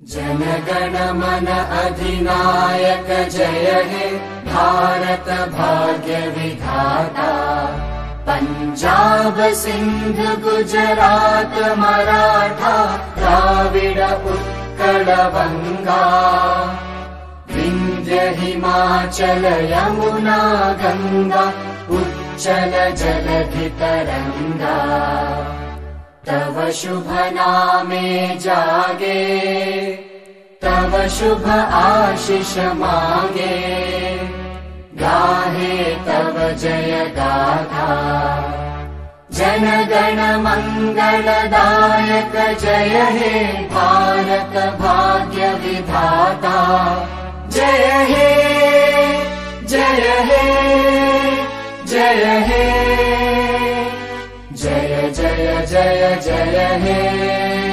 जनगण मन अधिनायक जय हे भारत भाग्य विधाता। पंजाब सिंध गुजरात मराठा द्राविड उत्कल बंगा। विंध्य हिमाचल यमुना गंगा उच्चल जलधि तरंगा। तव शुभ नामे जागे तव शुभ आशीष मागे। गाहे तव जय गाथा जनगण मंगलदायक जय हे भारत भाग्य विधाता। जय हे जय हे जय हे जय जय जय जय हे।